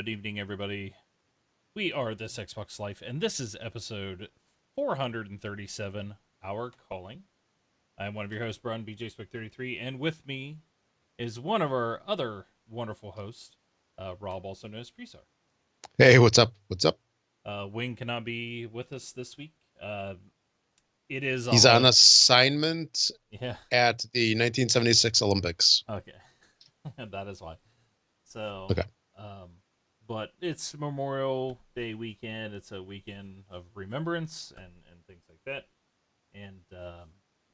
Good evening, everybody. We are This Xbox Life, and this is episode 437, Our Calling. I'm one of your hosts, Brun, BJSpec33, and with me is one of our other wonderful hosts, Rob, also known as Presar. Hey, what's up? What's up? Wing cannot be with us this week. It is a He's on holiday. assignment Yeah, at the 1976 Olympics. okay. That is why. So, Okay, um, but it's Memorial Day weekend. It's a weekend of remembrance and things like that. And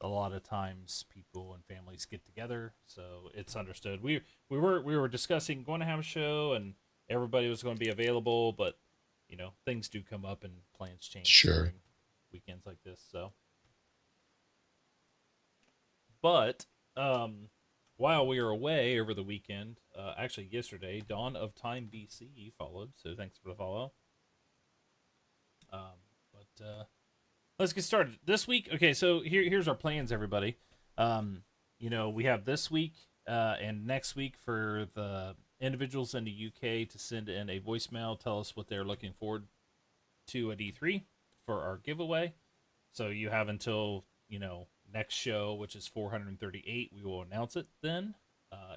a lot of times people and families get together, so it's understood. We were discussing going to have a show, and everybody was going to be available, but things do come up and plans change sure. during weekends like this. So, but um, while we were away over the weekend, actually yesterday, Dawn of Time BC followed. So thanks for the follow. But let's get started this week. Okay, so here's our plans, everybody. Um, we have this week and next week for the individuals in the UK to send in a voicemail, tell us what they're looking forward to at E3 for our giveaway. So you have until next show, which is 438. We will announce it then.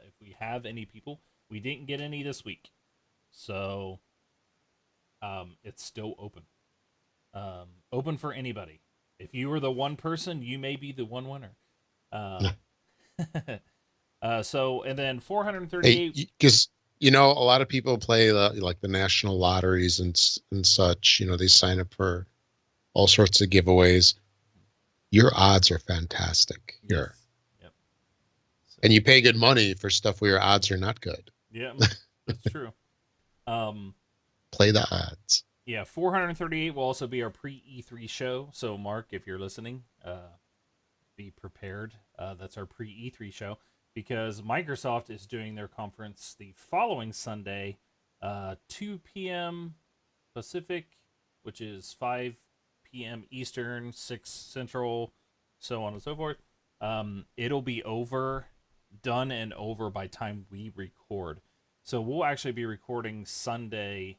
If we have any people, we didn't get any this week, so it's still open. Open for anybody. If you were the one person, you may be the one winner. Um, so and then Hey, 438. because a lot of people play like the national lotteries and such. They sign up for all sorts of giveaways. Your odds are fantastic Yes. here, Yep. So and you pay good money for stuff where your odds are not good. yeah, that's true. Um, Play the odds. yeah, 438 will also be our pre E3 show. So Mark, if you're listening, be prepared. That's our pre E3 show because Microsoft is doing their conference the following Sunday, 2 p.m. Pacific, which is 5 p.m. Eastern, 6 Central, so on and so forth. It'll be done and over by time we record. So we'll actually be recording Sunday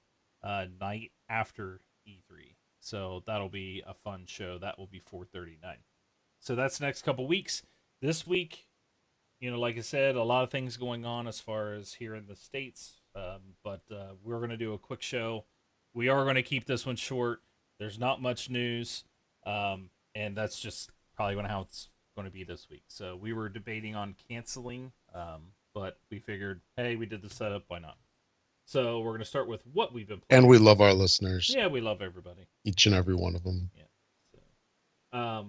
night after E3. So that'll be a fun show. That will be 4:39. So that's the next couple weeks. This week, like I said, a lot of things going on as far as here in the States. But we're going to do a quick show. We are going to keep this one short. There's not much news. And that's just probably how it's going to be this week. So we were debating on canceling, but we figured, hey, we did the setup. Why not? So we're going to start with what we've been And playing we love because, our listeners, yeah, we love everybody. each and every one of them. Yeah.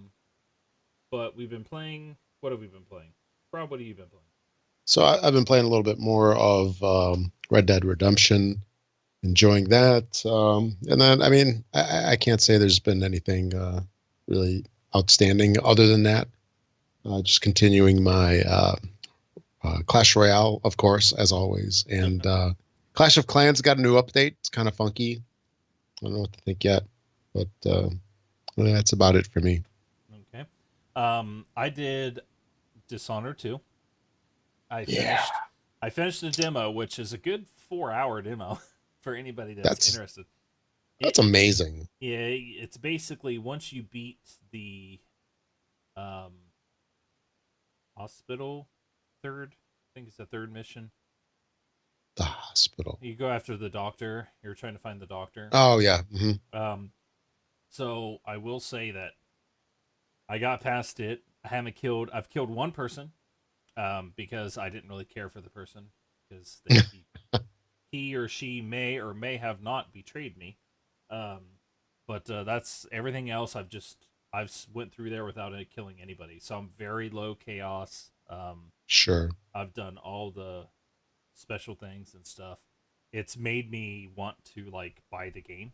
But we've been playing. What have we been playing? Rob, what have you been playing? So I've been playing a little bit more of Red Dead Redemption, enjoying that. And then, I mean, I can't say there's been anything really outstanding other than that. Just continuing my Clash Royale, of course, as always. And Clash of Clans got a new update. It's kind of funky. I don't know what to think yet, but well, that's about it for me. Okay. I did Dishonored 2. I Yeah, finished I finished the demo, which is a good 4-hour demo for anybody that's that's interested. that's It amazing. Yeah, it's basically once you beat the um hospital third, I think it's the third mission. The hospital. You go after the doctor. You're trying to find the doctor. Oh yeah. Um so I will say that I got past it. I've killed one person because I didn't really care for the person because he or she may or may have not betrayed me. Um, but that's everything else. I've went through there without killing anybody, so I'm very low chaos. Sure. I've done all the special things and stuff. It's made me want to like buy the game.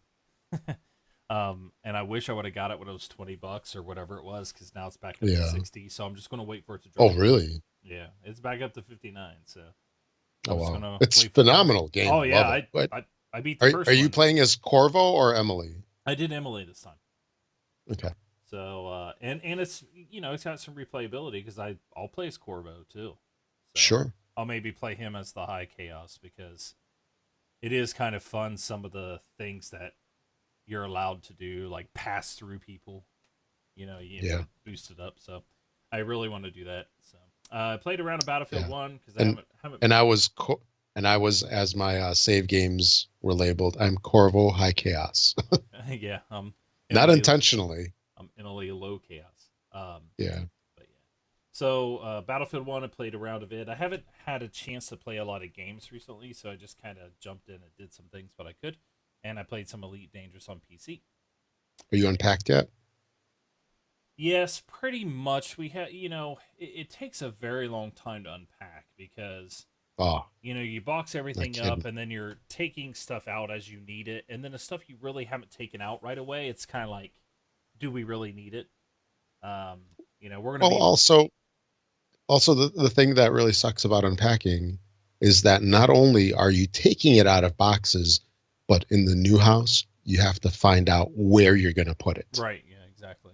And I wish I would have got it when it was $20 or whatever it was, because now it's back up to Yeah. 60. So I'm just gonna wait for it to Oh drop. really? Yeah, it's back up to 59. So Oh I'm just wow. gonna It's wait for that. phenomenal game. Oh yeah, Love it. But I beat the are first you one. playing as Corvo or Emily? I did Emily this time. Okay. So and it's it's got some replayability because I'll play as Corvo too. So Sure. I'll maybe play him as the high chaos because it is kind of fun some of the things that you're allowed to do, like pass through people. If Yeah. you're boosted up. So I really want to do that. So I played around a Battlefield Yeah. One because I And haven't. and I was and I was, as my save games were labeled, I'm Corvo High Chaos. Yeah, Not Emily intentionally. Emily Low Chaos. Yeah. But yeah. So Battlefield One, I played around a bit. I haven't had a chance to play a lot of games recently, so I just kind of jumped in and did some things, but I could, and I played some Elite Dangerous on PC. Are you unpacked yet? Yes, pretty much. We had, it takes a very long time to unpack because Oh, you box not everything up kidding. and then you're taking stuff out as you need it, and then the stuff you really haven't taken out right away, it's kind of like, do we really need it? Um, we're gonna Well, be also the thing that really sucks about unpacking is that not only are you taking it out of boxes, but in the new house, you have to find out where you're going to put it. right. Yeah, exactly.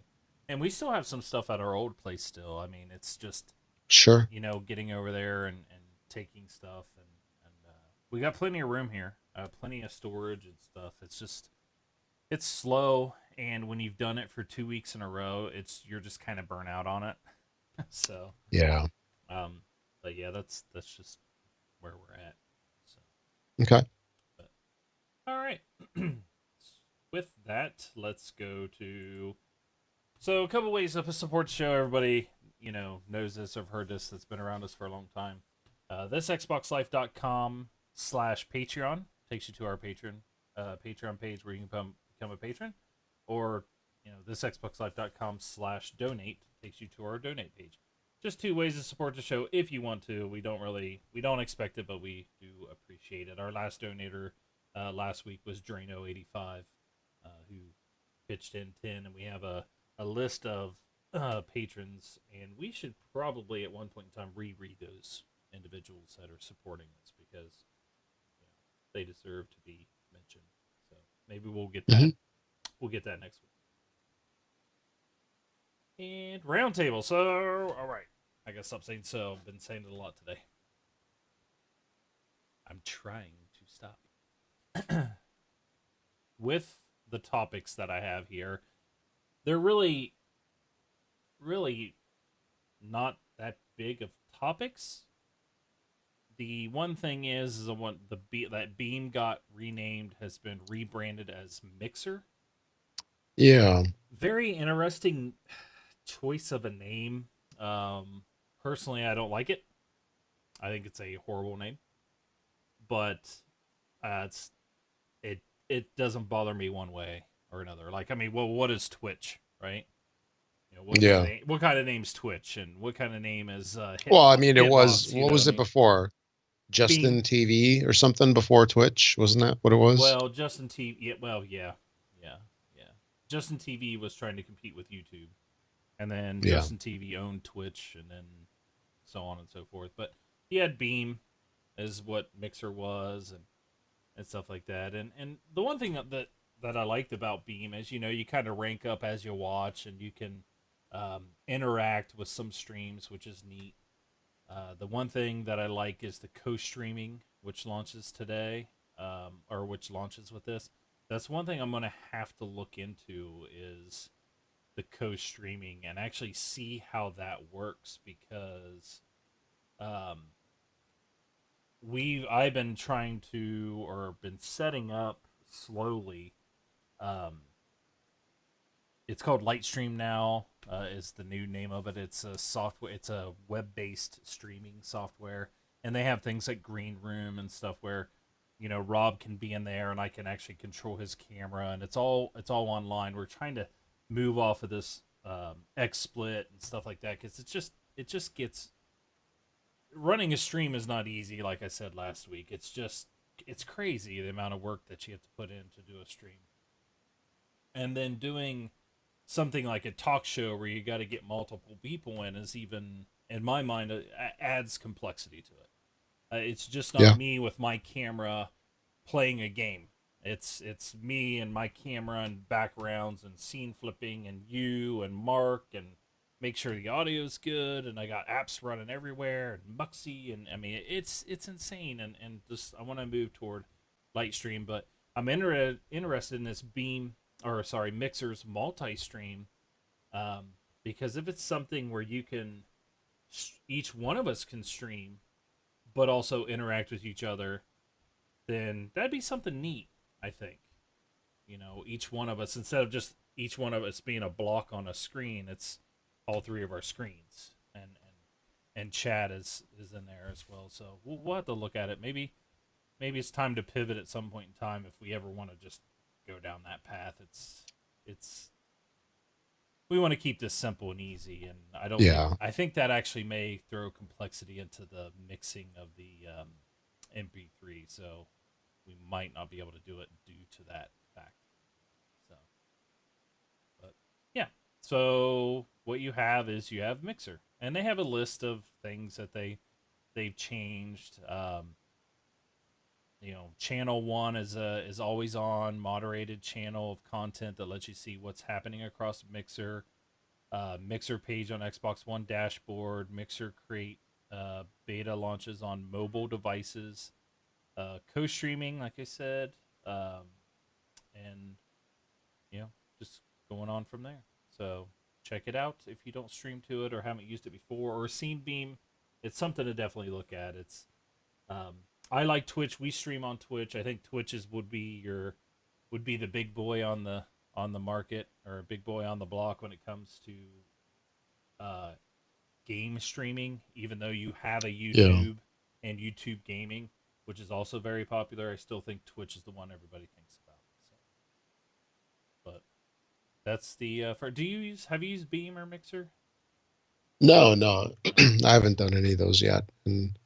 And we still have some stuff at our old place still. I mean, it's just Sure. getting over there and taking stuff, and we got plenty of room here, plenty of storage and stuff. It's just it's slow, and when you've done it for 2 weeks in a row, you're just kind of burnt out on it. So, Yeah. um, but yeah, that's just where we're at. So, Okay. but all right. With that, let's go to so a couple ways to support the show. Everybody, knows this or heard this that's been around us for a long time. This xboxlife.com/Patreon takes you to our Patreon page where you can become a patron, or this xboxlife.com/donate takes you to our donate page. Just two ways to support the show if you want to. We don't expect it, but we do appreciate it. Our last donator last week was Drano85, who pitched in 10, and we have a list of patrons, and we should probably at one point in time reread those individuals that are supporting us because you know they deserve to be mentioned. So maybe Hmm. we'll get that next week. And roundtable. So all right, I gotta stop saying so. I've been saying it a lot today. I'm trying to stop. With the topics that I have here, they're really not that big of topics. The one thing is the one that Beam got renamed has been rebranded as Mixer. Yeah. Very interesting choice of a name. Um, Personally, I don't like it. I think it's a horrible name, but it's it doesn't bother me one way or another. Like, I mean, well, what is Twitch, right? Yeah. What kind of name's Twitch, and what kind of name is Well, I mean, it was, Hitbox? You what know what I was it mean? before? Beam. Justin TV or something before Twitch? Wasn't that what it was? Well, Justin TV. Yeah, well, yeah, yeah. Justin TV was trying to compete with YouTube, and then Yeah. Justin TV owned Twitch, and then so on and so forth. But he had Beam as what Mixer was, and stuff like that. And the one thing that I liked about Beam is you kind of rank up as you watch, and you can interact with some streams, which is neat. The one thing that I like is the co-streaming, which launches today, or which launches with this. That's one thing I'm gonna have to look into is the co-streaming and actually see how that works because um, I've been trying to or been setting up slowly. Um, it's called Lightstream now. Is the new name of it? It's a software. It's a web-based streaming software, and they have things like Green Room and stuff where, Rob can be in there, and I can actually control his camera, and it's all online. We're trying to move off of this XSplit and stuff like that because it just gets running a stream is not easy. Like I said last week, it's crazy the amount of work that you have to put in to do a stream, and then doing something like a talk show where you got to get multiple people in is even in my mind adds complexity to it. It's just not Yeah. me with my camera playing a game. It's me and my camera and backgrounds and scene flipping and you and Mark and make sure the audio is good, and I got apps running everywhere and Muxy, and I mean it's insane, and just I want to move toward light stream, but I'm interested in this Beam, or sorry, Mixer's multi stream, um, because if it's something where you can, each one of us can stream, but also interact with each other, then that'd be something neat. I think, each one of us, instead of just each one of us being a block on a screen, it's all three of our screens, and chat is in there as well. So we'll have to look at it. Maybe it's time to pivot at some point in time if we ever want to just go down that path. It's we want to keep this simple and easy, and Yeah. I think that actually may throw complexity into the mixing of the MP3. So we might not be able to do it due to that fact. So, but yeah. So what you have is you have Mixer, and they have a list of things that they've changed. Channel one is always on moderated channel of content that lets you see what's happening across Mixer. Mixer page on Xbox One dashboard. Mixer create beta launches on mobile devices. Co-streaming, like I said, and you know, just going on from there. So check it out if you don't stream to it or haven't used it before or seen Beam. It's something to definitely look at. It's I like Twitch. We stream on Twitch. I think Twitch would be the big boy on the market or a big boy on the block when it comes to uh, game streaming. Even though you have a Yeah. YouTube and YouTube gaming, which is also very popular, I still think Twitch is the one everybody thinks about. So, but that's the for. Do you use have you used Beam or Mixer? No, no, No. I haven't done any of those yet. And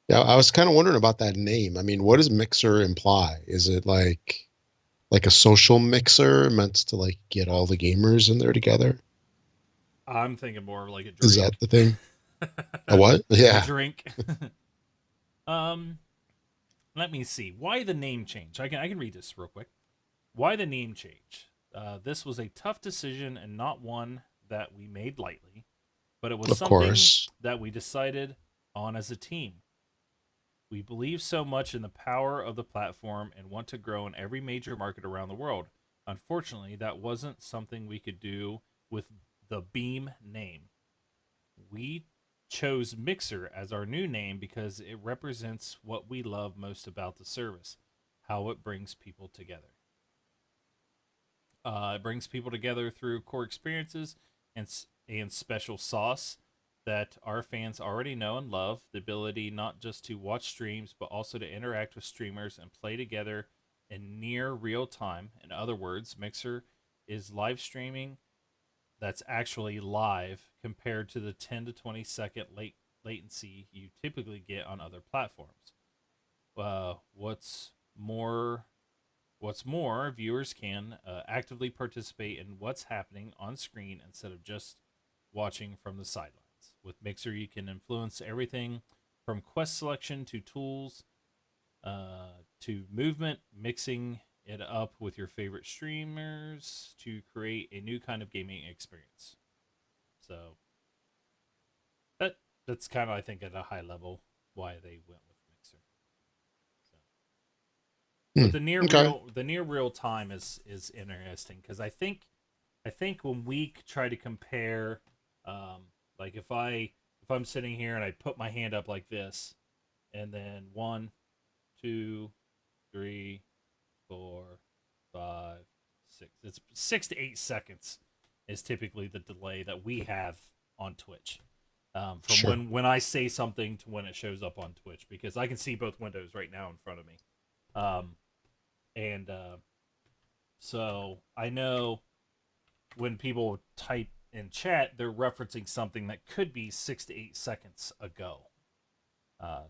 yeah, I was kind of wondering about that name. I mean, what does mixer imply? Is it like a social mixer meant to like get all the gamers in there together? I'm thinking more of like a Is that drink. the thing? A what? A Yeah, drink. um, Let me see. Why the name change? I can read this real quick. Why the name change? This was a tough decision and not one that we made lightly, but it was of something course. that we decided on as a team. We believe so much in the power of the platform and want to grow in every major market around the world. Unfortunately, that wasn't something we could do with the Beam name. We chose Mixer as our new name because it represents what we love most about the service, how it brings people together. It brings people together through core experiences and special sauce that our fans already know and love. The ability not just to watch streams, but also to interact with streamers and play together in near real time. In other words, Mixer is live streaming that's actually live compared to the 10 to 20-second latency you typically get on other platforms. Uh, what's more What's more, viewers can actively participate in what's happening on screen instead of just watching from the sidelines. With Mixer, you can influence everything from quest selection to tools to movement, mixing it up with your favorite streamers to create a new kind of gaming experience. So that that's kind of I think at a high level why they went with Mixer. So. Hmm. But Okay. the near real time is interesting because I think when we try to compare, like if I'm sitting here and I put my hand up like this, and then 1, 2, 3, 4, 5, 6. It's 6 to 8 seconds is typically the delay that we have on Twitch. From Sure. when I say something to when it shows up on Twitch, because I can see both windows right now in front of me. Um, and So I know when people type in chat, they're referencing something that could be 6 to 8 seconds ago.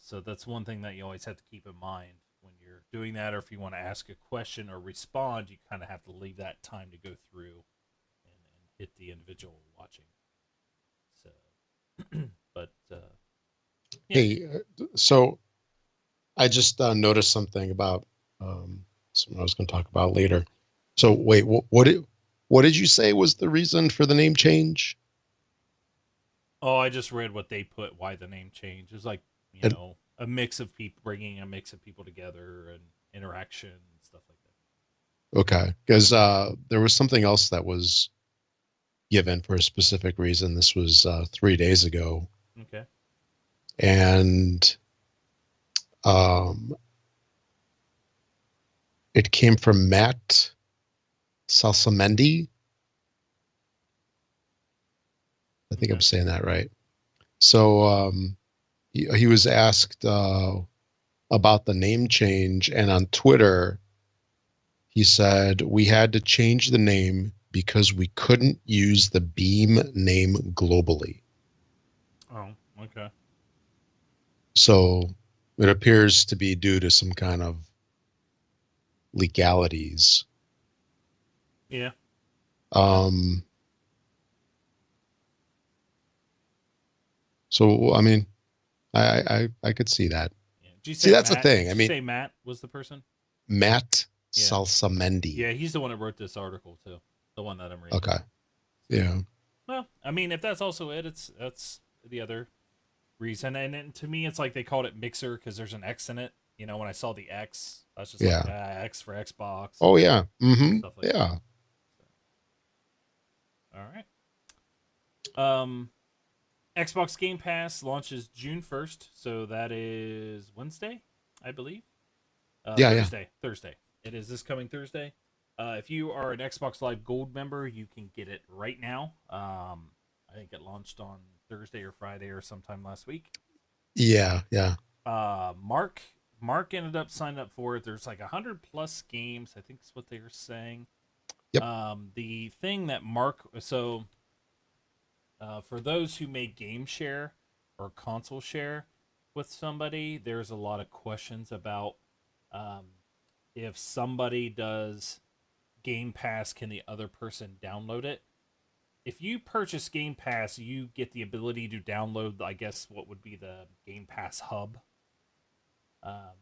So that's one thing that you always have to keep in mind when you're doing that, or if you want to ask a question or respond, you kind of have to leave that time to go through and hit the individual watching. So, but yeah. Hey, so I just noticed something about something I was going to talk about later. So wait, what did you say was the reason for the name change? Oh, I just read what they put. Why the name change? It's like And a mix of people bringing a mix of people together interaction and stuff like Okay, because there was something else that was given for a specific reason. This was 3 days ago, that. Okay. and um, it came from Matt Salsamendi. I think I'm Okay. saying that right. So he was asked about the name change, and on Twitter, he said we had to change the name because we couldn't use the Beam name globally. Oh, okay. So it appears to be due to some kind of legalities. Yeah. Yeah. Um, so I mean, I could see that. Yeah. Did you See, say that's the Matt? thing. Did I you mean, say Matt was the person? Matt Yeah. Salsamendi. Yeah, he's the one that wrote this article too. The one that I'm reading. Okay. So, Yeah. well, I mean, if that's also it, it's that's the other reason. And to me, it's like they called it Mixer because there's an X in it. You know, when I saw the X, I was just like, Yeah. X for Xbox and Oh yeah. Mm-hmm. stuff like that. Yeah. So, all right. Um, Xbox Game Pass launches June 1st, so that is Wednesday, I believe. Yeah. Yeah. Thursday. It is this coming Thursday. If you are an Xbox Live Gold member, you can get it right now. I think it launched on Thursday or Friday or sometime last week. Yeah. Yeah. Mark ended up signing up for it. There's like 100 plus games. I think is what they were saying. Yep. The thing that Mark for those who may game share or console share with somebody, there's a lot of questions about um, if somebody does Game Pass, can the other person download it? If you purchase Game Pass, you get the ability to download, I guess, what would be the Game Pass hub. Um,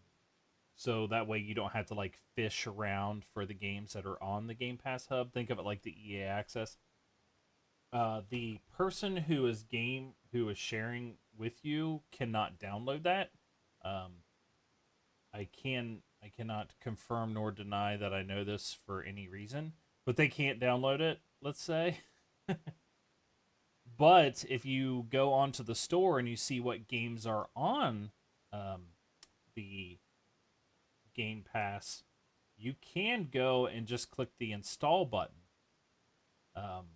so that way you don't have to like fish around for the games that are on the Game Pass hub. Think of it like the EA Access. The person who is sharing with you cannot download that. Um, I cannot confirm nor deny that I know this for any reason, but they can't download it. Let's say. But if you go onto the store and you see what games are on um, the Game Pass, you can go and just click the install button um,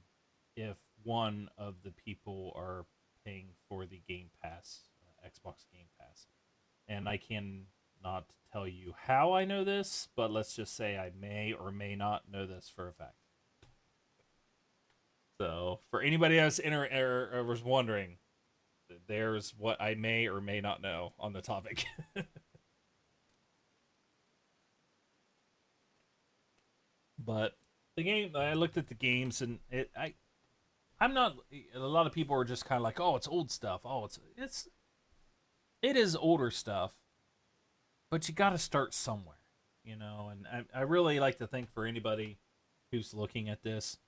if one of the people are paying for the Game Pass, Xbox Game Pass. And I can not tell you how I know this, but let's just say I may or may not know this for a fact. So, for anybody else or was wondering, there's what I may or may not know on the topic. But the game, I looked at the games and I'm not. A lot of people are just kind of like, oh, it's old stuff. Oh, it is older stuff, but you got to start somewhere, you know. And I really like to think for anybody who's looking at this,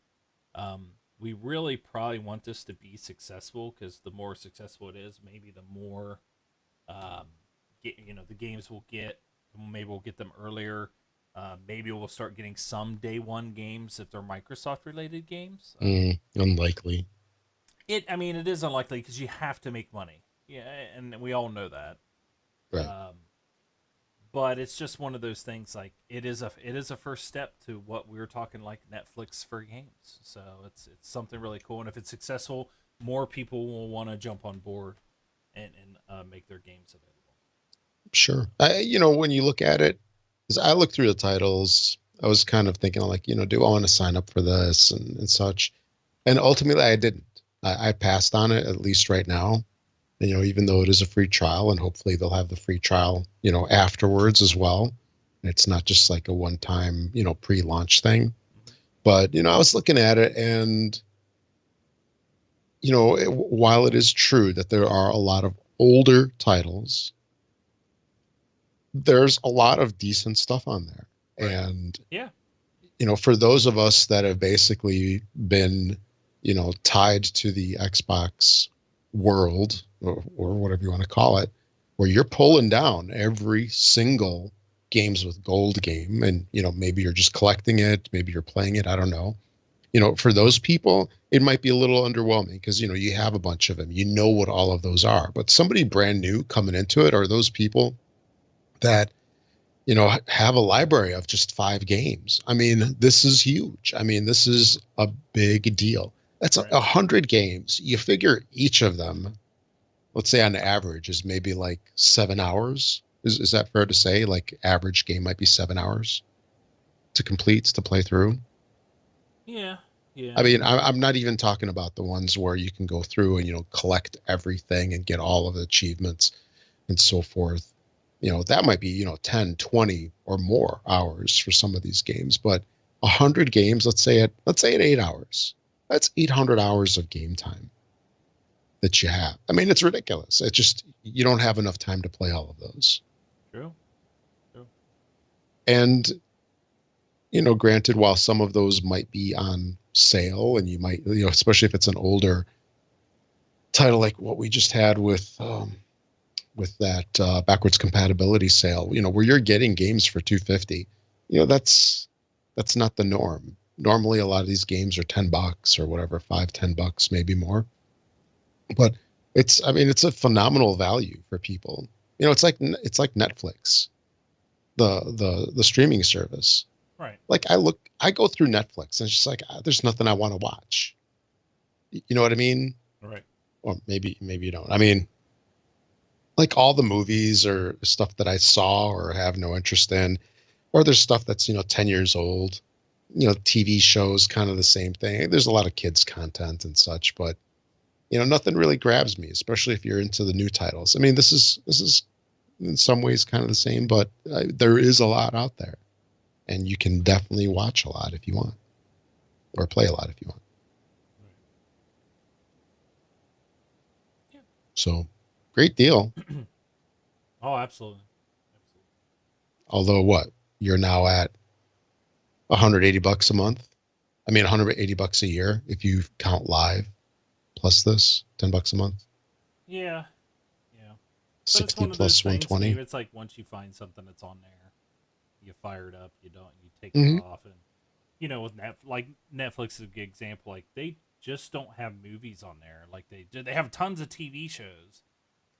we really probably want this to be successful because the more successful it is, maybe the more um, the games will get. Maybe we'll get them earlier. Maybe we'll start getting some day one games if they're Microsoft related games. Unlikely. I mean, it is unlikely because you have to make money. Yeah, and we all know that. Right. Um, but it's just one of those things. Like it is a first step to what we were talking like Netflix for games. So it's something really cool. And if it's successful, more people will want to jump on board and make their games available. Sure. When you look at it, as I look through the titles, I was kind of thinking like, do I want to sign up for this and such? And ultimately I didn't. I passed on it at least right now. Even though it is a free trial and hopefully they'll have the free trial, afterwards as well. It's not just like a one-time, pre-launch thing. Mm-hmm. But, I was looking at it and, while it is true that there are a lot of older titles, there's a lot of decent stuff on there. Right. And, Yeah. for those of us that have basically been, tied to the Xbox world or whatever you want to call it, where you're pulling down every single, games with gold game, and maybe you're just collecting it, maybe you're playing it, I don't know. For those people, it might be a little underwhelming because you have a bunch of them, what all of those are. But somebody brand new coming into it, or those people that have a library of just 5 games. I mean, this is huge. I mean, this is a big deal. That's Right. 100 games. You figure each of them, let's say on average, is maybe like 7 hours. Is that fair to say? Like average game might be 7 hours to complete, to play through. Yeah. I Yeah. mean, I'm not even talking about the ones where you can go through and collect everything and get all of the achievements and so forth. That might be 10, 20 or more hours for some of these games. But 100 games, let's say at 8 hours, that's 800 hours of game time that you have. I mean, it's ridiculous. It's just you don't have enough time to play all of those. True. True. And granted, while some of those might be on sale, and you might, especially if it's an older title like what we just had with that backwards compatibility sale, where you're getting games for 250, that's not the norm. Normally, a lot of these games are $10 or whatever, 5, $10, maybe more. But I mean, it's a phenomenal value for people. It's like Netflix, the streaming service. Right. Like I go through Netflix and it's just like there's nothing I want to watch. You know what I mean? Right. Or maybe you don't. I mean, like all the movies or stuff that I saw or have no interest in, or there's stuff that's 10 years old. TV shows, kind of the same thing. There's a lot of kids content and such, but nothing really grabs me, especially if you're into the new titles. I mean, this is in some ways kind of the same, but there is a lot out there, and you can definitely watch a lot if you want, or play a lot if you want. Right. Yeah. So, great deal. Oh, absolutely. Absolutely. Although, what, you're now at $180 a month. I mean, $180 a year if you count live plus this, $10 a month, Yeah. Yeah. But it's 60 one of those plus things. 120. Maybe it's like once you find something that's on there, you fire it up. You don't. You take it Mm-hmm. off, and with like Netflix is a good example. Like they just don't have movies on there. Like they do. They have tons of TV shows.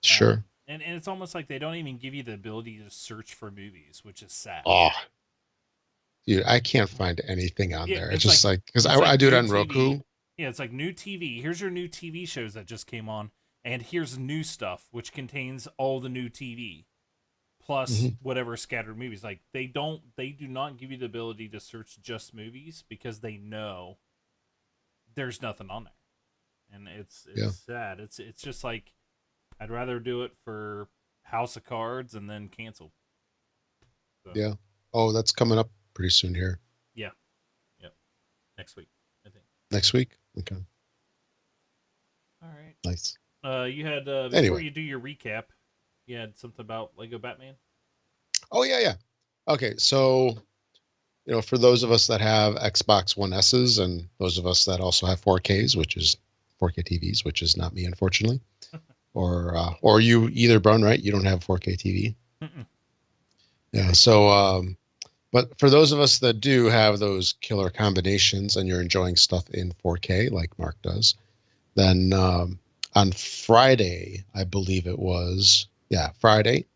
Sure. And it's almost like they don't even give you the ability to search for movies, which is sad. Oh, dude, I can't find anything on Yeah, there. It's just like, because it's I like do it new on Roku. TV. Yeah, it's like new TV. Here's your new TV shows that just came on, and here's new stuff which contains all the new TV plus Hmm. whatever scattered movies. Like they do not give you the ability to search just movies because they know there's nothing on there, and it's Yeah. sad. It's just like I'd rather do it for House of Cards and then cancel. So Yeah. Oh, that's coming up pretty soon here. yeah, yep, next week I think. Next week. Okay. All right. Nice. You had before Anyway. you do your recap, you had something about Lego Batman. Oh, yeah, yeah. Okay. So, for those of us that have Xbox One S's and those of us that also have 4Ks, which is 4K TVs, which is not me, unfortunately, or you either, Brun, right? You don't have 4K TV. Mm-mm. Yeah. So, but for those of us that do have those killer combinations and you're enjoying stuff in 4K like Mark does, then on Friday, I believe it was, yeah, Friday,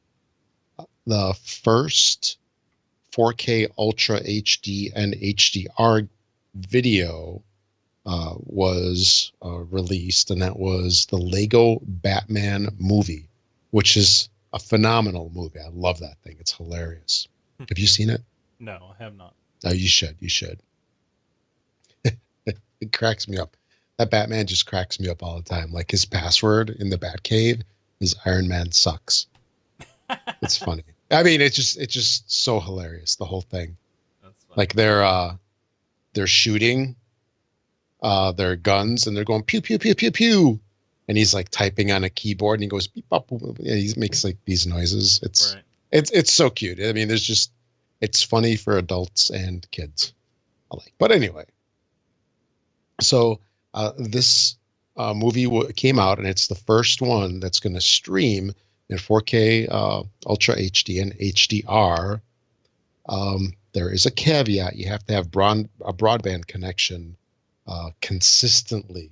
the first 4K Ultra HD and HDR video was released, and that was the Lego Batman movie, which is a phenomenal movie. I love that thing. It's hilarious. Have you seen it? No, I have not. Oh, you should. You should. It cracks me up. That Batman just cracks me up all the time. Like his password in the Batcave is Iron Man sucks. It's funny. I mean, it's just so hilarious, the whole thing. That's funny. Like they're shooting their guns and they're going pew pew pew pew pew, and he's like typing on a keyboard and he goes beep bop, boop, boop, and he makes like these noises. It's Right. it's it's so cute. I mean, it's funny for adults and kids alike. But anyway, so this movie came out, and it's the first one that's going to stream in 4K Ultra HD and HDR There is a caveat. You have to have a broadband connection consistently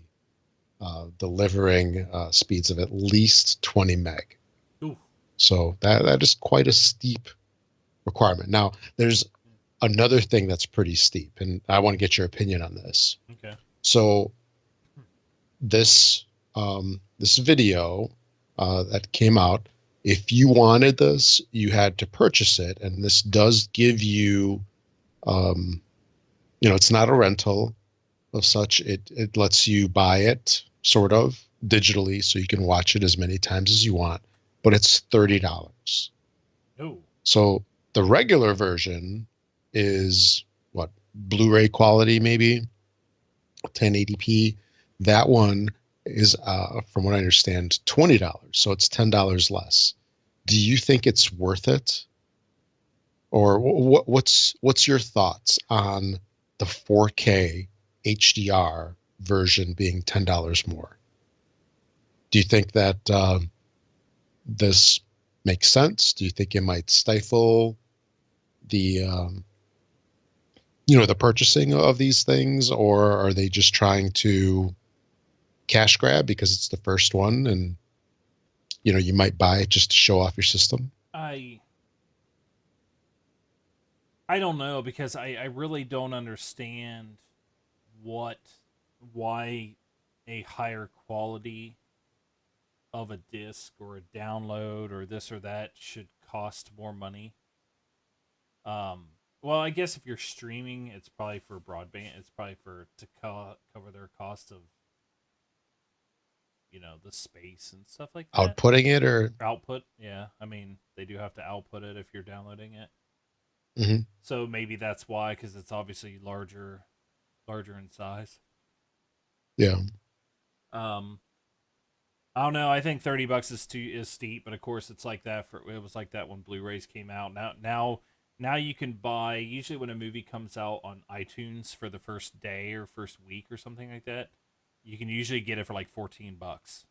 delivering speeds of at least 20 meg. Ooh. So that is quite a steep requirement. Now, there's another thing that's pretty steep, and I want to get your opinion on this. Okay. So this this video that came out, if you wanted this, you had to purchase it, and this does give you, um, it's not a rental of such. It lets you buy it sort of digitally, so you can watch it as many times as you want, but it's $30. Ooh. So the regular version is what, Blu-ray quality, maybe 1080p. That one is, from what I understand, $20. So it's $10 less. Do you think it's worth it, or what's your thoughts on the 4K HDR version being $10 more? Do you think that this makes sense? Do you think it might stifle the the purchasing of these things, or are they just trying to cash grab because it's the first one, and you might buy it just to show off your system? I I don't know because I really don't understand what why a higher quality of a disc or a download or this or that should cost more money. Um, well, I guess if you're streaming, it's probably for broadband. It's probably for to cover their cost of the space and stuff like that. Outputting it, or Output, yeah. I mean, they do have to output it if you're downloading it. Mhm. So maybe that's why, because it's obviously larger in size. Yeah, Um, I don't know. I think $30 is steep, but of course it was like that when Blu-rays came out. Now you can buy, usually when a movie comes out on iTunes for the first day or first week or something like that, you can usually get it for like $14,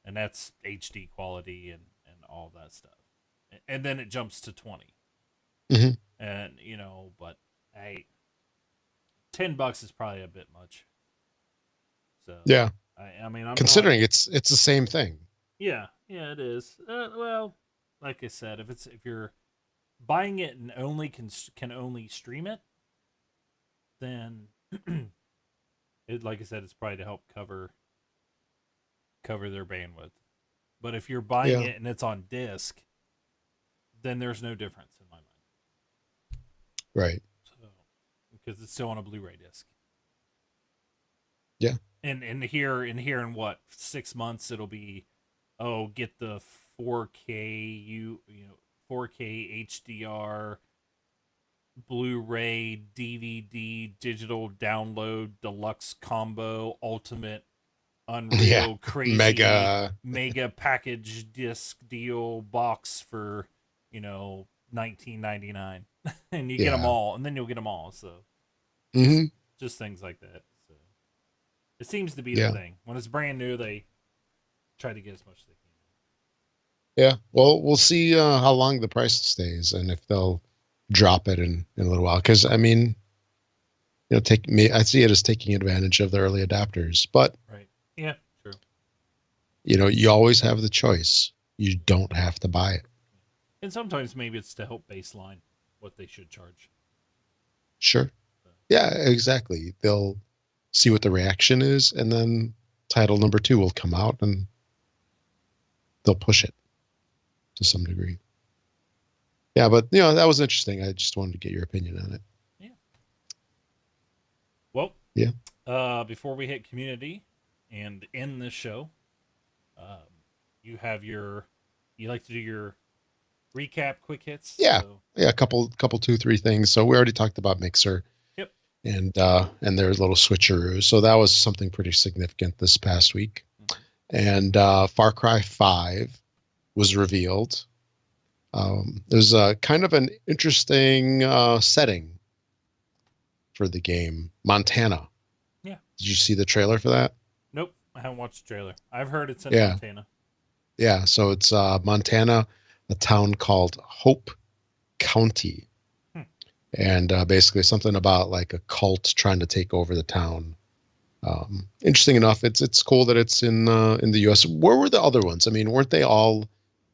and that's HD quality and all that stuff. And then it jumps to 20. hmm And but hey, $10 is probably a bit much. So yeah. I mean I'm not. Considering it's the same thing. Yeah, it is. Well, like I said, if you're buying it and only can only stream it, then it, like I said, it's probably to help cover their bandwidth. But if you're buying Yeah, it and it's on disc, then there's no difference in my mind. right. So because it's still on a Blu-ray disc. Yeah, And here in what 6 months it'll be, oh, get the 4K 4K HDR Blu-ray DVD digital download deluxe combo ultimate yeah. unreal crazy Mega. mega package disc deal box for 19.99 and you get them Yeah. all and then you'll get them all, so just hmm just things like that. So it seems to be the Yeah. thing when it's brand new, they try to get as much as they can. Yeah. Well, we'll see how long the price stays and if they'll drop it in a little while. Because I mean, take me. I see it as taking advantage of the early adapters, but Right. Yeah, true. you always have the choice. You Yeah. don't have to buy it. And sometimes maybe it's to help baseline what they should charge. Sure. So, Yeah, exactly. They'll see what the reaction is, and then title number two will come out, and they'll push it to some degree. Yeah, but that was interesting. I just wanted to get your opinion on it. yeah. Well, Yeah. before we hit community and end this show, um, you have you like to do your recap quick hits. Yeah. So, Yeah, a couple, two, three things. So we already talked about Mixer yep. and their little switcheroo. So that was something pretty significant this past week. Mm-hmm. And Far Cry 5 was revealed. There's a kind of an interesting setting for the game, Montana. Yeah. Did you see the trailer for that? Nope. I haven't watched the trailer. I've heard it's in Yeah, Montana. yeah. So it's Montana, a town called Hope County. Hmm. and basically something about like a cult trying to take over the town. Interesting enough, it's cool that it's in the U.S. Where were the other ones? I mean, weren't they all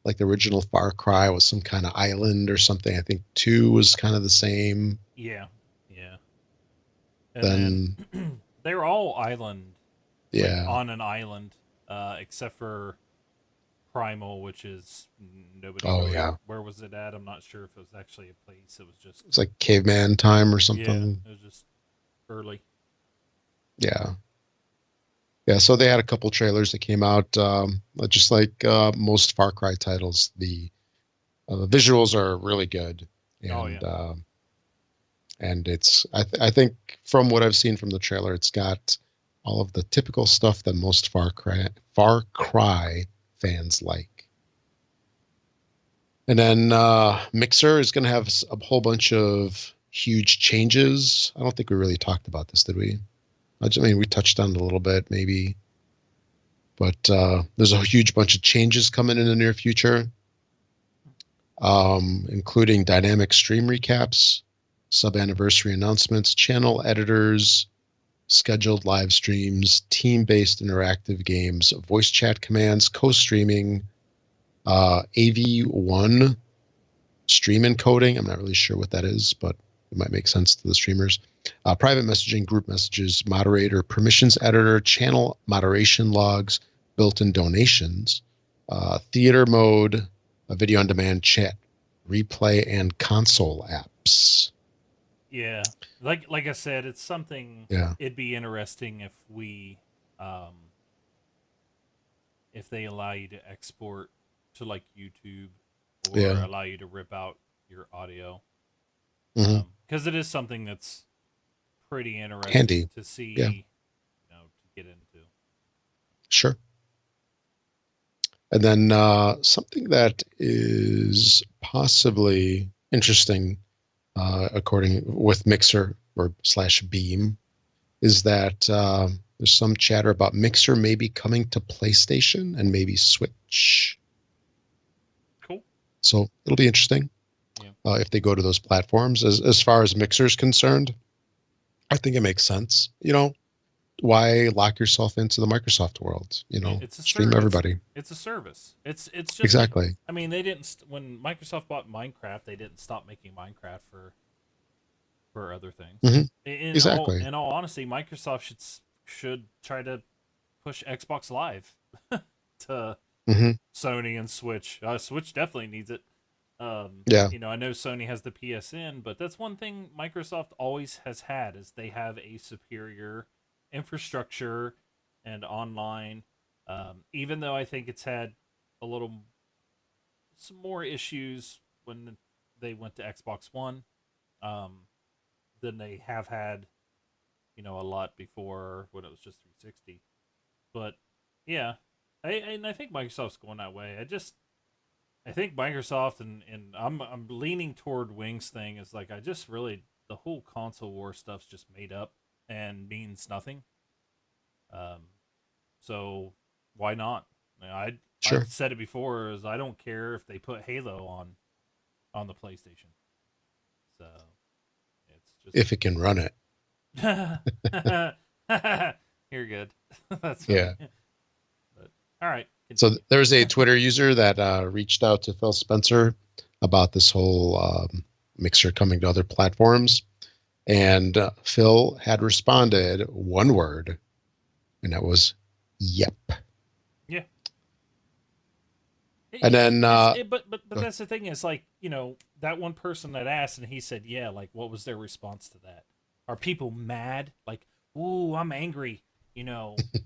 like the original Far Cry was some kind of island or something? I think two was kind of the same. Yeah, yeah. And then Then they're all island, like yeah, on an island, except for Primal, which is nobody oh really. yeah, Where was it at? I'm not sure if it was actually a place. It was just it's like caveman time or yeah, something. it was just early. Yeah, yeah. So they had a couple trailers that came out, just like most Far Cry titles. The visuals are really good, Oh yeah, and it's I think from what I've seen from the trailer, it's got all of the typical stuff that most Far Cry fans like. And then Mixer is going to have a whole bunch of huge changes. I don't think we really talked about this, did we? I mean, we touched on it a little bit, maybe, but there's a huge bunch of changes coming in the near future, including dynamic stream recaps, sub anniversary announcements, channel editors, scheduled live streams, team based interactive games, voice chat commands, co streaming, AV1 stream encoding. I'm not really sure what that is, but it might make sense to the streamers. Private messaging, group messages, moderator, permissions editor, channel moderation logs, built in donations, theater mode, a video on demand chat, replay, and console apps. yeah. Like I said, it's something. Yeah. It'd be interesting um, if they allow you to export to like YouTube or Yeah. allow you to rip out your audio, Hmm. because it is something that's pretty interesting Handy. to Yeah. see, to get into. Sure. And then something that is possibly interesting, according with Mixer or slash Beam, is that there's some chatter about Mixer maybe coming to PlayStation and maybe Switch. Cool. So it'll be interesting Yeah. if they go to those platforms. As far as Mixer is concerned, I think it makes sense. Why lock yourself into the Microsoft world? Yeah, it's a Stream everybody. it's a service. It's just like, Exactly. I mean, they didn't when Microsoft bought Minecraft, they didn't stop making Minecraft for other things. Hmm. In Exactly. all honesty, Microsoft should try to push Xbox Live to Hmm. Sony and Switch. Switch definitely needs it. Yeah. I know Sony has the PSN, but that's one thing Microsoft always has had is they have a superior infrastructure and online. Even though I think it's had a little some more issues when they went to Xbox One, um, than they have had, a lot before when it was just 360. But yeah, I think Microsoft's going that way. I think Microsoft and I'm leaning toward Wings thing is like I just really the whole console war stuff's just made up and means nothing. Um, so why not? I've Sure. said it before is I don't care if they put Halo on the PlayStation. So it's just If it can run it. you're good. That's funny. Yeah. But all right, So continue. there's a Twitter user that reached out to Phil Spencer about this whole Mixer coming to other platforms. And Phil had responded one word, and that was yep. Yeah. And then, But that's the thing is like that one person that asked and he said yeah, like what was their response to that? Are people mad? Like, ooh, I'm angry.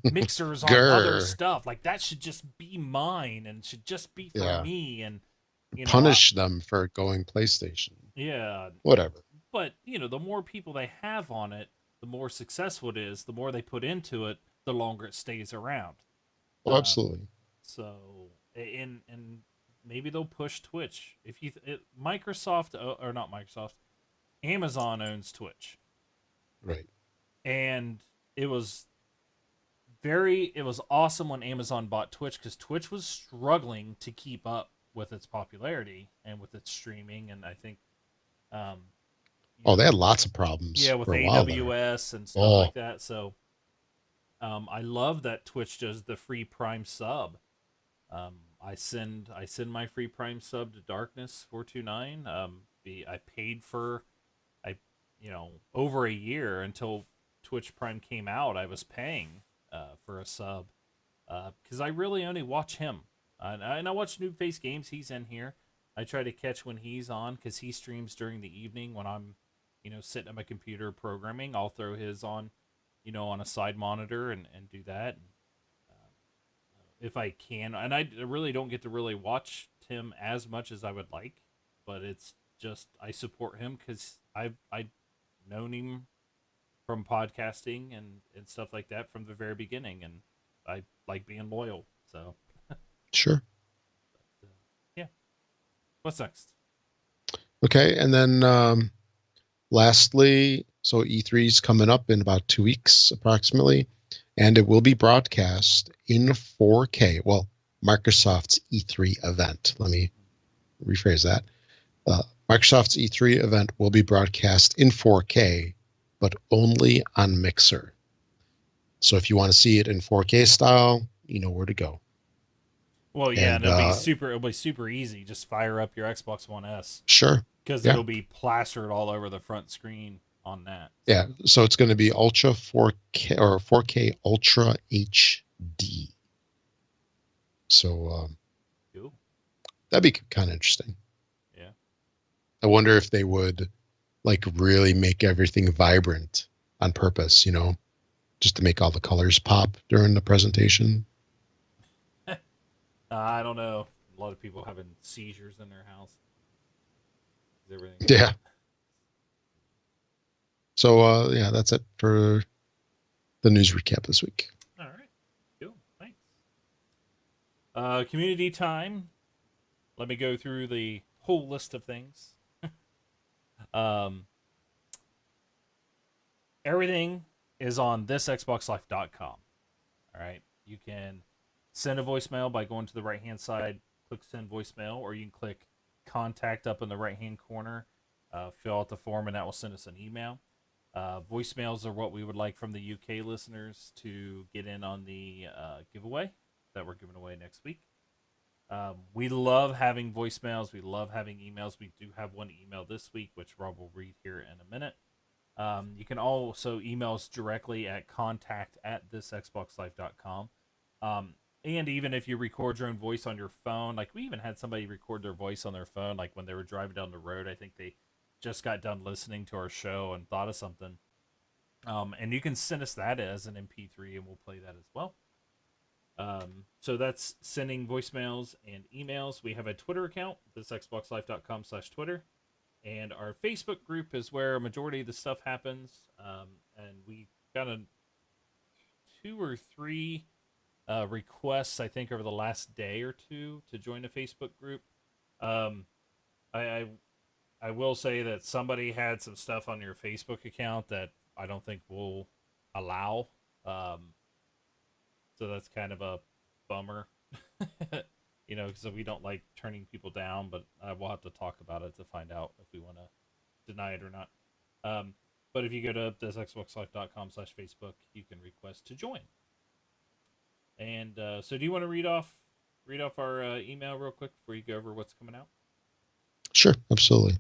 Mixers on other grr, stuff like that should just be mine and should just be for yeah, me and I punish them for going PlayStation. yeah, Whatever. but the more people they have on it, the more successful it is. The more they put into it, the longer it stays around. Oh, Um, absolutely. So and maybe they'll push Twitch. If Microsoft or not Microsoft, Amazon owns Twitch, Right. and it was it was awesome when Amazon bought Twitch because Twitch was struggling to keep up with its popularity and with its streaming, and I think um, Oh, they had lots of problems yeah, with for a while there. AWS and stuff Oh, like that. So I love that Twitch does the free Prime sub. I send my free Prime sub to Darkness 429. I paid for I over a year until Twitch Prime came out. I was paying for a sub because I really only watch him. And I watch Noob Face Games. He's in here. I try to catch when he's on because he streams during the evening when I'm, sitting at my computer programming. I'll throw his on, on a side monitor and do that. And, if I can, and I really don't get to really watch Tim as much as I would like, but it's just I support him because I known him from podcasting and stuff like that from the very beginning, and I like being loyal. So sure. uh, yeah, what's next? Okay, and then lastly, so E3 is coming up in about 2 weeks approximately, and it will be broadcast in 4K. Well, Microsoft's E3 event. Let me rephrase that. Microsoft's E3 event will be broadcast in 4K, but only on Mixer. So if you want to see it in 4K style, you know where to go. Well, yeah, and And it'll be super easy. Just fire up your Xbox One S sure, because yeah, it'll be plastered all over the front screen on that. yeah. So So it's going to be Ultra 4K or 4K Ultra HD. So cool. that'd be kind of interesting. Yeah. I wonder if they would like really make everything vibrant on purpose, just to make all the colors pop during the presentation. I don't know. A lot of people having seizures in their house. Everything. Yeah. So yeah, that's it for the news recap this week. All right. Cool. Thanks. Community time. Let me go through the whole list of things. Um, Everything is on thisxboxlife.com. All right. You can send a voicemail by going to the right hand side, click send voicemail, or you can click contact up in the right hand corner, fill out the form, and that will send us an email. Voicemails are what we would like from the UK listeners to get in on the giveaway that we're giving away next week. We love having voicemails. We love having emails. We do have one email this week, which Rob will read here in a minute. You can also email us directly at contact@thisxboxlife.com. And even if you record your own voice on your phone, like we even had somebody record their voice on their phone, like when they were driving down the road. I think they just got done listening to our show and thought of something. And you can send us that as an MP3 and we'll play that as well. So that's sending voicemails and emails. We have a Twitter account, thisxboxlife.com/Twitter. And our Facebook group is where a majority of the stuff happens. And we got a two or three requests, I think, over the last day or two to join a Facebook group. Um, I, I I will say that somebody had some stuff on your Facebook account that I don't think we'll allow. Um, so that's kind of a bummer. Because we don't like turning people down, but we'll have to talk about it to find out if we want to deny it or not. Um, but if you go to thisxboxlife.com/Facebook, you can request to join. And so, do you want to read off our email real quick before you go over what's coming out? Sure, absolutely.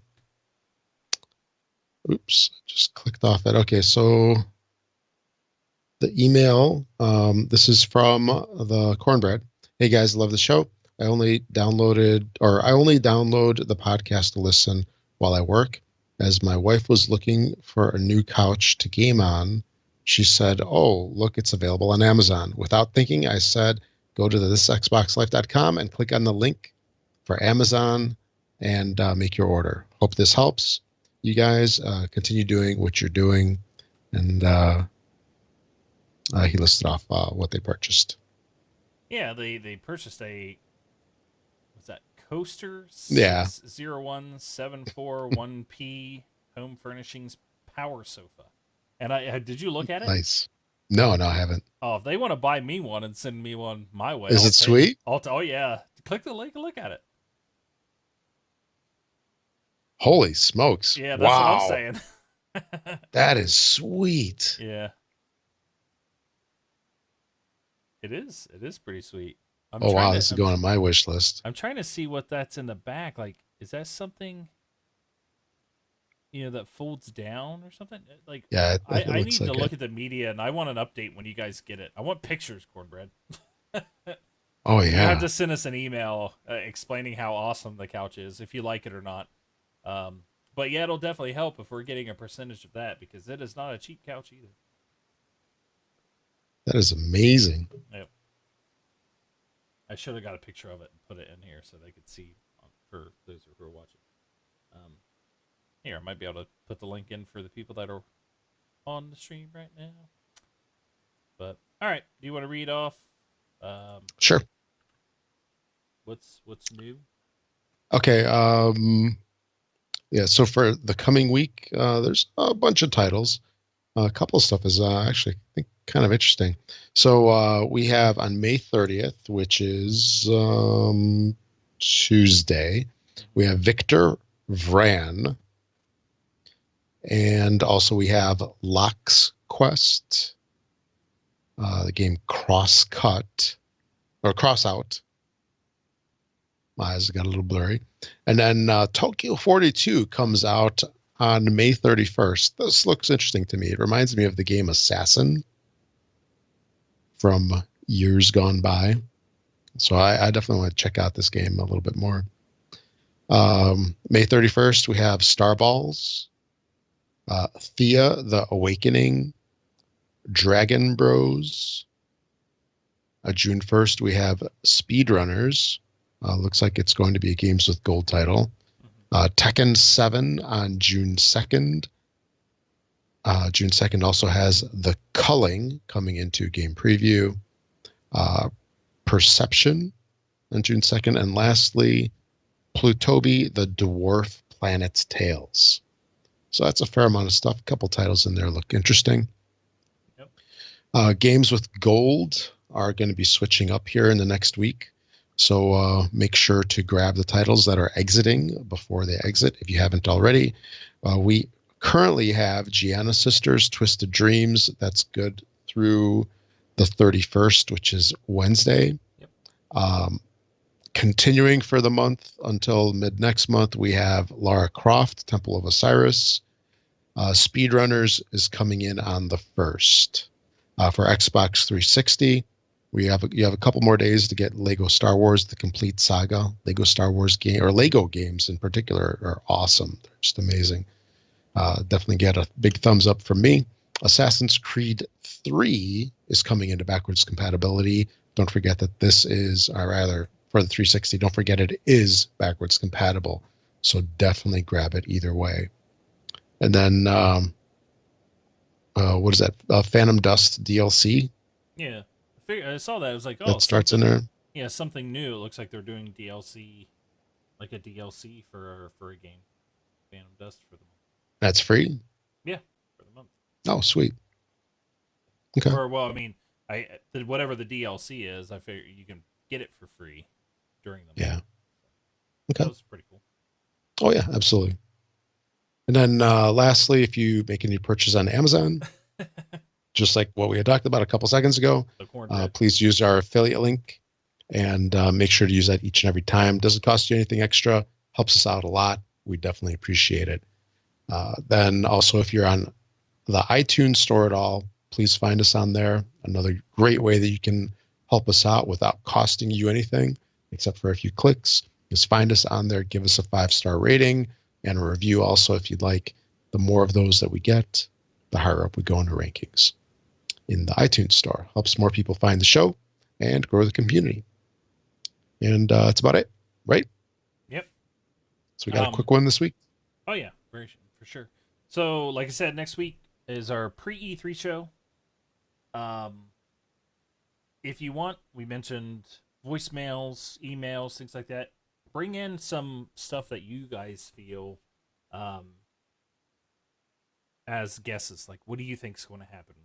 Oops, just clicked off it. Okay, so the email. This is from the cornbread. Hey guys, love the show. I only download the podcast to listen while I work. As my wife was looking for a new couch to game on, she said, "Oh, look, it's available on Amazon." Without thinking, I said, "Go to thisxboxlife.com and click on the link for Amazon and make your order." Hope this helps. You guys continue doing what you're doing, and he listed off what they purchased. Yeah, they purchased a what's that coaster Yeah, 601741P home furnishings power sofa. And I did you look at it? nice. No, no, I haven't. Oh, if they want to buy me one and send me one my way, Is I'll it take. sweet? Oh yeah, click the link and look at it. Holy smokes. Yeah, that's what I'm Wow. saying. That is sweet. Yeah, it is. It is pretty sweet. I'm Oh trying wow, to. this is going on my wish list. I'm trying to see what that's in the back. Like, is that something that folds down or something? Like, Yeah, it I looks need to like it. look at the media, and I want an update when you guys get it. I want pictures, Cornbread. Oh You have yeah. to send us an email explaining how awesome the couch is, if you like it or not. Um, but yeah, it'll definitely help if we're getting a percentage of that because it is not a cheap couch either. That is amazing. Yep. I should have got a picture of it and put it in here so they could see for those who are watching. Um, Here, I might be able to put the link in for the people that are on the stream right now. But all right, do you want to read off Sure. what's new? Okay. Yeah, so for the coming week, there's a bunch of titles. A couple of stuff is actually, I think, kind of interesting. So we have on May 30th, which is Tuesday, we have Victor Vran, and also we have Locke's Quest, the game Crosscut or Crossout. My eyes got a little blurry. And then Tokyo 42 comes out on May 31st. This looks interesting to me. It reminds me of the game Assassin from years gone by. So I definitely want to check out this game a little bit more. May 31st, we have Starballs, Thea the Awakening, Dragon Bros. June 1st, we have Speedrunners. Looks like it's going to be a Games with Gold title. Mm-hmm. Tekken 7 on June 2nd. June 2nd also has The Culling coming into game preview. Uh, Perception on June 2nd. And lastly, Plutobi, The Dwarf Planet's Tales. So that's a fair amount of stuff. A couple titles in there look interesting. Yep. Games with gold are going to be switching up here in the next week. So make sure to grab the titles that are exiting before they exit if you haven't already. We currently have Gianna Sisters Twisted Dreams. That's good through the 31st, which is Wednesday. Yep. Um, Continuing for the month until mid next month, we have Lara Croft, Temple of Osiris. Speedrunners is coming in on the 1st. For Xbox 360, you have a couple more days to get Lego Star Wars: The Complete Saga. Lego Star Wars game or Lego games in particular are awesome. They're just amazing. Definitely get a big thumbs up from me. Assassin's Creed 3 is coming into backwards compatibility. Don't forget that this is, or rather, for the 360, don't forget it is backwards compatible. So definitely grab it either way. And then what is that? Phantom Dust DLC Yeah. I saw that. I was like, oh, that starts in something. there. Yeah, something new. It looks like they're doing DLC, like a DLC for a game, Phantom Dust for the month. That's free. Yeah, for the month. Oh, sweet. Okay. Or well, I mean, whatever the DLC is, I figure you can get it for free during the month. Yeah. That Okay. was pretty cool. Oh yeah, absolutely. And then lastly, if you make any purchase on Amazon, just like what we had talked about a couple seconds ago, The cornbread. please use our affiliate link and make sure to use that each and every time. Doesn't cost you anything extra. Helps us out a lot. We definitely appreciate it. Then also, if you're on the iTunes store at all, please find us on there. Another great way that you can help us out without costing you anything, except for a few clicks, is find us on there, give us a 5-star rating and a review also if you'd like. The more of those that we get, the higher up we go in the rankings in the iTunes store. Helps more people find the show and grow the community. And that's about it, right? Yep. So we got a Um. quick one this week. Oh yeah, very for sure. So, like I said, next week is our pre E3 show. Um, if you want, we mentioned voicemails, emails, things like that. Bring in some stuff that you guys feel um, as guesses. Like, what do you think is going to happen?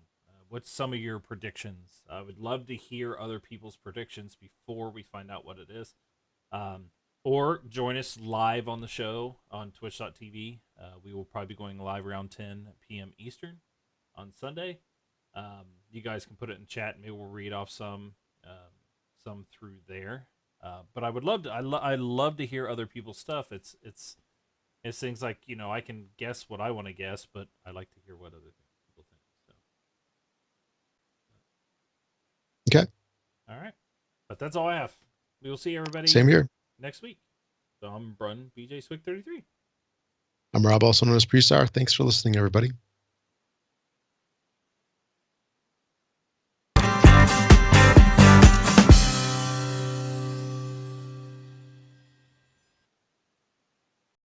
What's some of your predictions? I would love to hear other people's predictions before we find out what it is. Um, Or join us live on the show on twitch.tv. We will probably be going live around 10 p.m. Eastern on Sunday. You guys can put it in chat, and maybe we'll read off some through there. But I would love to. I love to hear other people's stuff. It's things like, I can guess what I want to guess, but I like to hear what other people think. So, Okay. all right, but that's all I have. We will see Same everybody here. next week. So I'm Brun BJ Swick 33. I'm Rob, also known as Prestar. Thanks for listening, everybody.